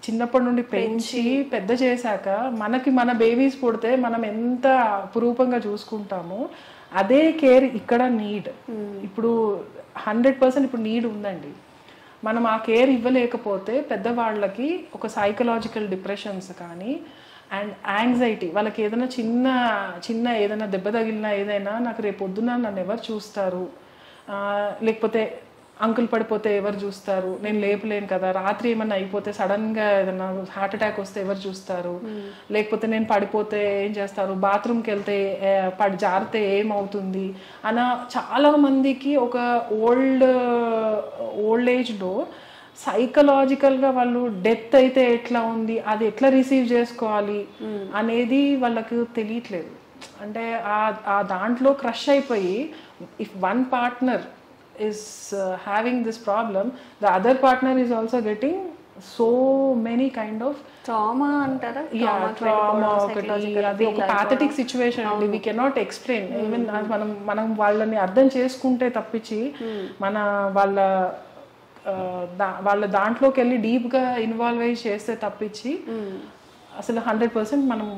చిన్నప్పటి నుండి పెంచి పెద్ద చేశాక మనకి మన బేబీస్ పుడితే మనం ఎంత అపురూపంగా చూసుకుంటామో అదే కేర్ ఇక్కడ నీడ్. ఇప్పుడు 100% ఇప్పుడు నీడ్ ఉందండి. మనం ఆ కేర్ ఇవ్వలేకపోతే పెద్దవాళ్ళకి ఒక సైకలాజికల్ డిప్రెషన్స్ కానీ అండ్ యాంగ్జైటీ, వాళ్ళకి ఏదైనా చిన్న ఏదైనా దెబ్బ తగిలినా ఏదైనా నాకు రేపు పొద్దున నన్ను ఎవరు చూస్తారు, లేకపోతే అంకుల్ పడిపోతే ఎవరు చూస్తారు, నేను లేపలేను కదా, రాత్రి ఏమన్నా అయిపోతే సడన్గా ఏదన్నా హార్ట్ అటాక్ వస్తే ఎవరు చూస్తారు, లేకపోతే నేను పడిపోతే ఏం చేస్తారు, బాత్రూమ్కి వెళ్తే జారితే ఏమవుతుంది అన్న చాలా మందికి ఒక ఓల్డ్ ఏజ్లో సైకలాజికల్గా వాళ్ళు డెత్ అయితే ఎట్లా ఉంది, అది ఎట్లా రిసీవ్ చేసుకోవాలి అనేది వాళ్ళకు తెలియట్లేదు. అంటే ఆ దాంట్లో క్రష్ అయిపోయి if one partner is having this problem, the other partner is also getting so many kind of trauma antara. Trauma అది ఒక pathetic situation అండి. we cannot explain. even మనం వాళ్ళని అర్థం చేసుకుంటే తప్పించి వాళ్ళ దాంట్లోకి వెళ్ళి డీప్గా ఇన్వాల్వ్ అయ్యి చేస్తే తప్పించి అసలు 100% మనం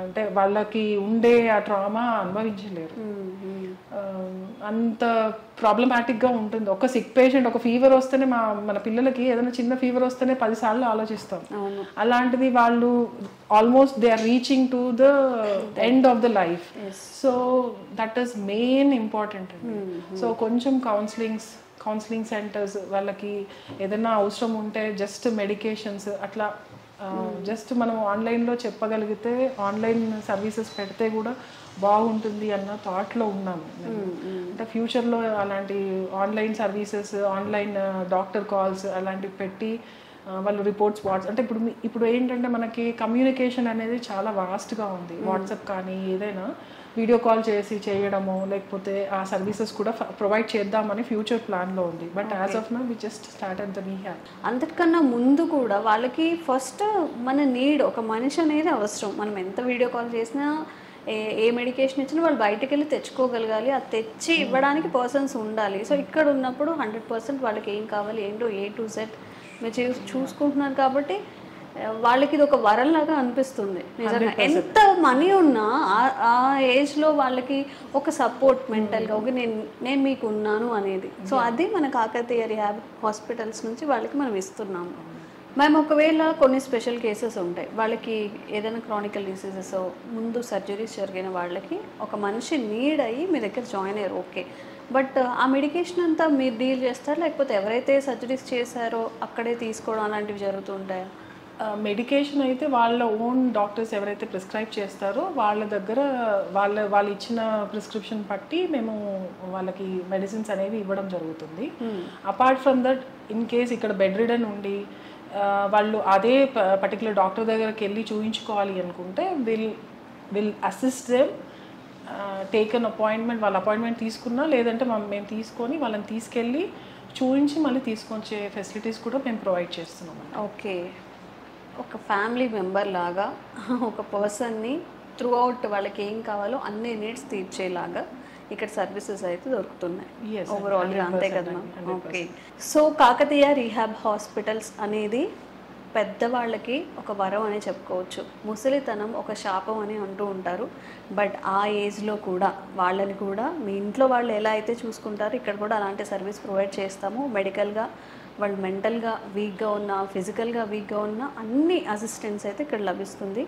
అంటే వాళ్ళకి ఉండే ఆ ట్రామా అనుభవించలేరు. అంత ప్రాబ్లమాటిక్గా ఉంటుంది. ఒక సిక్ పేషెంట్, ఒక ఫీవర్ వస్తేనే మన పిల్లలకి ఏదైనా చిన్న ఫీవర్ వస్తేనే 10 సార్లు ఆలోచిస్తాం. అలాంటిది వాళ్ళు almost they are reaching to the end of the life. So that is main important అండి. సో కొంచెం కౌన్సిలింగ్ సెంటర్స్ వాళ్ళకి ఏదైనా అవసరం ఉంటే జస్ట్ మెడికేషన్స్ అట్లా జస్ట్ మనం ఆన్లైన్లో చెప్పగలిగితే, ఆన్లైన్ సర్వీసెస్ పెడితే కూడా బాగుంటుంది అన్న థాట్లో ఉన్నాము. అంటే ఫ్యూచర్లో అలాంటి online services, online doctor calls అలాంటివి పెట్టి వాళ్ళు రిపోర్ట్స్ అంటే ఇప్పుడు ఏంటంటే మనకి కమ్యూనికేషన్ అనేది చాలా వాస్ట్గా ఉంది. వాట్సాప్ కానీ ఏదైనా వీడియో కాల్ చేయడము, లేకపోతే ఆ సర్వీసెస్ కూడా ప్రొవైడ్ చేద్దామని ఫ్యూచర్ ప్లాన్లో ఉంది. But as of now we just started the rehab. అంతకన్నా ముందు కూడా వాళ్ళకి ఫస్ట్ మన నీడ్, ఒక మనిషి అనేది అవసరం. మనం ఎంత వీడియో కాల్ చేసినా ఏ మెడికేషన్ ఇచ్చినా వాళ్ళు బయటకు వెళ్ళి తెచ్చుకోగలగాలి, అది తెచ్చి ఇవ్వడానికి పర్సన్స్ ఉండాలి. సో ఇక్కడ ఉన్నప్పుడు 100% వాళ్ళకి ఏం కావాలి ఏంటో A to Z మీరు చూసుకుంటున్నారు కాబట్టి వాళ్ళకి ఇది ఒక వరంలాగా అనిపిస్తుంది. నిజంగా ఎంత మనీ ఉన్నా ఆ ఏజ్లో వాళ్ళకి ఒక సపోర్ట్ మెంటల్గా ఒక నేను మీకు ఉన్నాను అనేది. సో అది మన కాకతీయ రిహాబ్ హాస్పిటల్స్ నుంచి వాళ్ళకి మనం ఇస్తున్నాము. మేము ఒకవేళ కొన్ని స్పెషల్ కేసెస్ ఉంటాయి, వాళ్ళకి ఏదైనా క్రానికల్ డిసీజెస్ ముందు సర్జరీస్ జరిగిన వాళ్ళకి ఒక మనిషి నీడ్ అయ్యి మీ దగ్గర జాయిన్ అయ్యారు, ఓకే. బట్ ఆ మెడికేషన్ అంతా మీరు డీల్ చేస్తారు, లేకపోతే ఎవరైతే సర్జరీస్ చేశారో అక్కడే తీసుకోవడం అలాంటివి జరుగుతుంటాయా? మెడికేషన్ అయితే వాళ్ళ ఓన్ డాక్టర్స్ ఎవరైతే ప్రిస్క్రైబ్ చేస్తారో వాళ్ళ దగ్గర వాళ్ళు ఇచ్చిన ప్రిస్క్రిప్షన్ బట్టి మేము వాళ్ళకి మెడిసిన్స్ అనేవి ఇవ్వడం జరుగుతుంది. Apart from that in case ఇక్కడ బెడ్ రిడన్ ఉండి వాళ్ళు అదే పర్టికులర్ డాక్టర్ దగ్గరికి వెళ్ళి చూయించుకోవాలి అనుకుంటే will assist them, take an appointment, వాళ్ళ అపాయింట్మెంట్ తీసుకున్నా లేదంటే మేము తీసుకొని వాళ్ళని తీసుకెళ్ళి చూపించి మళ్ళీ తీసుకొచ్చే ఫెసిలిటీస్ కూడా మేము ప్రొవైడ్ చేస్తున్నాం. ఓకే. ఒక ఫ్యామిలీ మెంబర్ లాగా ఒక పర్సన్ని త్రూ అవుట్ వాళ్ళకి ఏం కావాలో అన్ని నీడ్స్ తీర్చేలాగా ఇక్కడ సర్వీసెస్ అయితే దొరుకుతున్నాయి ఓవరాల్గా, అంతే కదా ma'am? Okay. So Kakatiya rehab hospitals అనేది పెద్దవాళ్ళకి ఒక వరం అని చెప్పుకోవచ్చు. ముసలితనం ఒక శాపం అని అంటూ ఉంటారు. బట్ ఆ ఏజ్లో కూడా వాళ్ళని కూడా మీ ఇంట్లో వాళ్ళు ఎలా అయితే చూసుకుంటారో ఇక్కడ కూడా అలాంటి సర్వీస్ ప్రొవైడ్ చేస్తాము. మెడికల్గా వాళ్ళు మెంటల్గా వీక్గా ఉన్న, ఫిజికల్గా వీక్గా ఉన్న అన్ని అసిస్టెన్స్ అయితే ఇక్కడ లభిస్తుంది.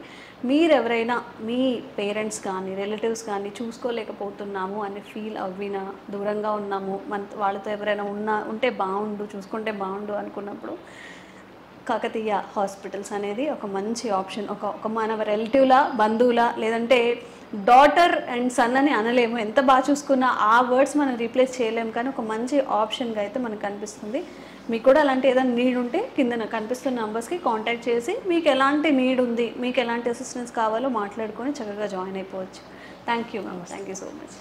మీరు ఎవరైనా మీ పేరెంట్స్ కానీ రిలేటివ్స్ కానీ చూసుకోలేకపోతున్నాము అని ఫీల్ అవ్వినా, దూరంగా ఉన్నాము, వాళ్ళతో ఎవరైనా ఉంటే బాగుండు, చూసుకుంటే బాగుండు అనుకున్నప్పుడు కాకతీయ హాస్పిటల్స్ అనేది ఒక మంచి ఆప్షన్. ఒక మన రిలేటివ్లా, బంధువులా, లేదంటే డాటర్ అండ్ సన్ అని అనలేము, ఎంత బాగా చూసుకున్నా ఆ వర్డ్స్ మనం రీప్లేస్ చేయలేము, కానీ ఒక మంచి ఆప్షన్గా అయితే మనకు కనిపిస్తుంది. మీకు కూడా అలాంటి ఏదైనా నీడ్ ఉంటే కింద కనిపిస్తున్న నెంబర్స్కి కాంటాక్ట్ చేసి మీకు ఎలాంటి నీడ్ ఉంది, మీకు ఎలాంటి అసిస్టెన్స్ కావాలో మాట్లాడుకొని చక్కగా జాయిన్ అయిపోవచ్చు. Thank you ma'am, thank you so much.